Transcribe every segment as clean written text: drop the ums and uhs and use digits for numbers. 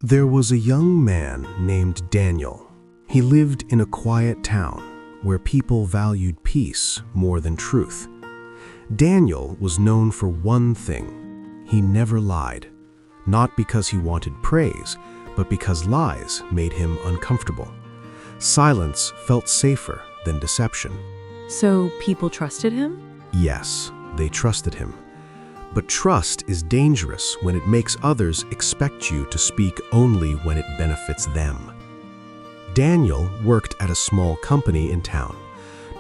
There was a young man named Daniel. He lived in a quiet town where people valued peace more than truth. Daniel was known for one thing: he never lied. Not because he wanted praise, but because lies made him uncomfortable. Silence felt safer than deception. So people trusted him? Yes, they trusted him. But trust is dangerous when it makes others expect you to speak only when it benefits them. Daniel worked at a small company in town.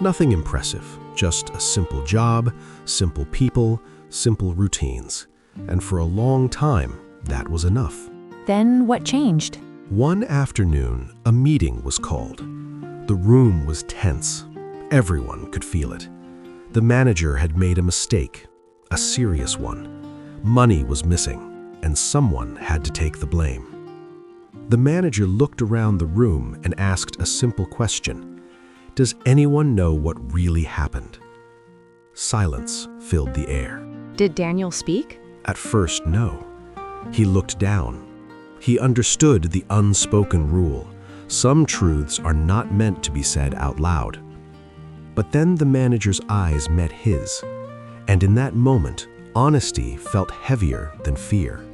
Nothing impressive, just a simple job, simple people, simple routines. And for a long time, that was enough. Then what changed? One afternoon, a meeting was called. The room was tense. Everyone could feel it. The manager had made a mistake, a serious one. Money was missing, and someone had to take the blame. The manager looked around the room and asked a simple question: "Does anyone know what really happened?" Silence filled the air. Did Daniel speak? At first, no. He looked down. He understood the unspoken rule: some truths are not meant to be said out loud. But then the manager's eyes met his, and in that moment, honesty felt heavier than fear.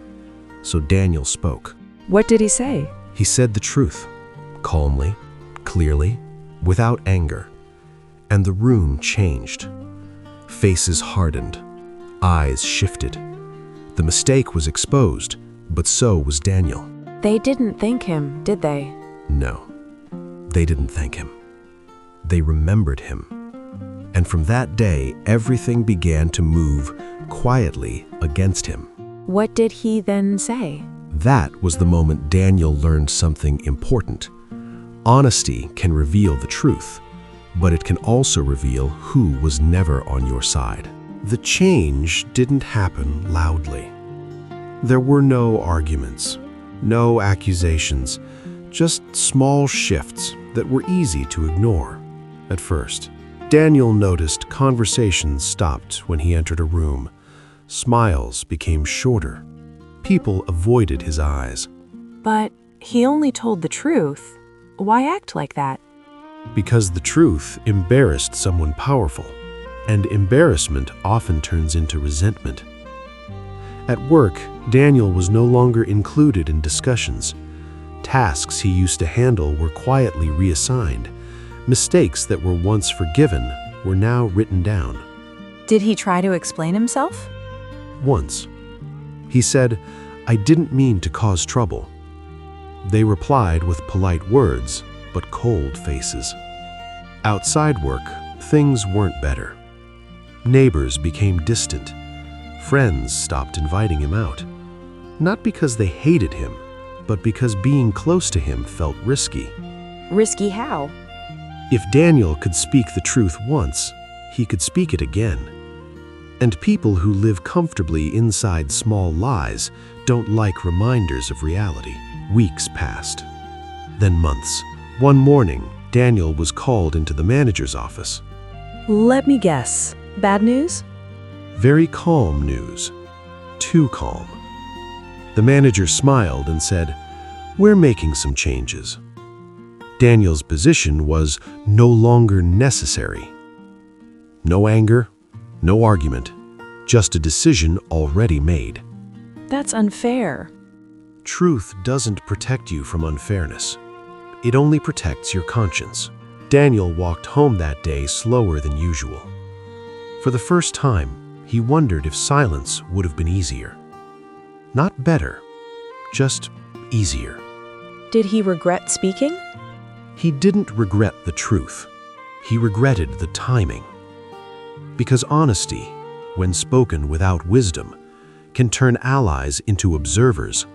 So Daniel spoke. What did he say? He said the truth, calmly, clearly, without anger. And the room changed. Faces hardened, eyes shifted. The mistake was exposed, but so was Daniel. They didn't thank him, did they? No, they didn't thank him. They remembered him. And from that day, everything began to move quietly against him. What did he then say? That was the moment Daniel learned something important. Honesty can reveal the truth, but it can also reveal who was never on your side. The change didn't happen loudly. There were no arguments, no accusations, just small shifts that were easy to ignore at first. Daniel noticed conversations stopped when he entered a room. Smiles became shorter. People avoided his eyes. But he only told the truth. Why act like that? Because the truth embarrassed someone powerful, and embarrassment often turns into resentment. At work, Daniel was no longer included in discussions. Tasks he used to handle were quietly reassigned. Mistakes that were once forgiven were now written down. Did he try to explain himself? Once. He said, "I didn't mean to cause trouble." They replied with polite words, but cold faces. Outside work, things weren't better. Neighbors became distant. Friends stopped inviting him out. Not because they hated him, but because being close to him felt risky. Risky how? If Daniel could speak the truth once, he could speak it again. And people who live comfortably inside small lies don't like reminders of reality. Weeks passed. Then months. One morning, Daniel was called into the manager's office. Let me guess. Bad news? Very calm news. Too calm. The manager smiled and said, "We're making some changes." Daniel's position was no longer necessary. No anger, no argument, just a decision already made. That's unfair. Truth doesn't protect you from unfairness. It only protects your conscience. Daniel walked home that day slower than usual. For the first time, he wondered if silence would have been easier. Not better, just easier. Did he regret speaking? He didn't regret the truth. He regretted the timing. Because honesty, when spoken without wisdom, can turn allies into observers,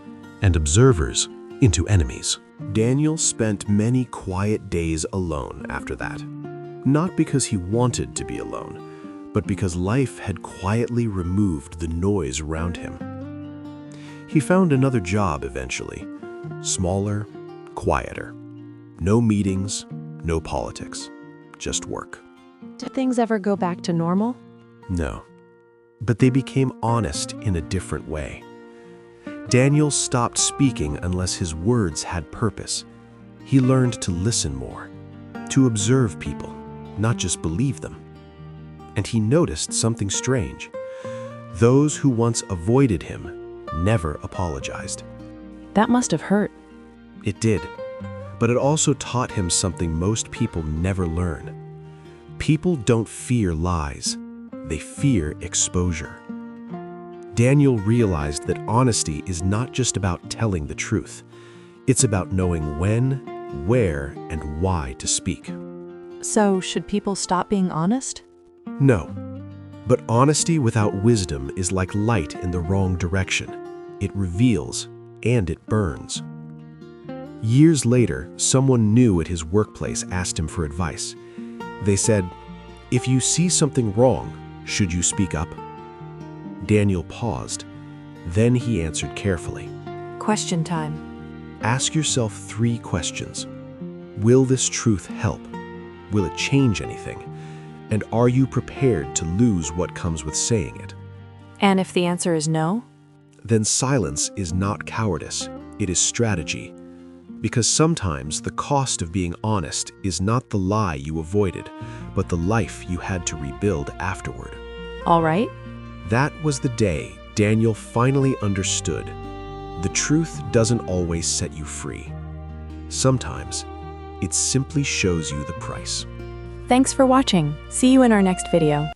and observers into enemies. Daniel spent many quiet days alone after that. Not because he wanted to be alone, but because life had quietly removed the noise around him. He found another job eventually, smaller, quieter. No meetings, no politics, just work. Did things ever go back to normal? No, but they became honest in a different way. Daniel stopped speaking unless his words had purpose. He learned to listen more, to observe people, not just believe them. And he noticed something strange. Those who once avoided him never apologized. That must have hurt. It did, but it also taught him something most people never learn. People don't fear lies, they fear exposure. Daniel realized that honesty is not just about telling the truth. It's about knowing when, where, and why to speak. So, should people stop being honest? No, but honesty without wisdom is like light in the wrong direction. It reveals and it burns. Years later, someone new at his workplace asked him for advice. They said, "If you see something wrong, should you speak up?" Daniel paused. Then he answered carefully. Question time. Ask yourself 3 questions. Will this truth help? Will it change anything? And are you prepared to lose what comes with saying it? And if the answer is no? Then silence is not cowardice, it is strategy. Because sometimes the cost of being honest is not the lie you avoided, but the life you had to rebuild afterward. All right. That was the day Daniel finally understood. The truth doesn't always set you free. Sometimes, it simply shows you the price. Thanks for watching. See you in our next video.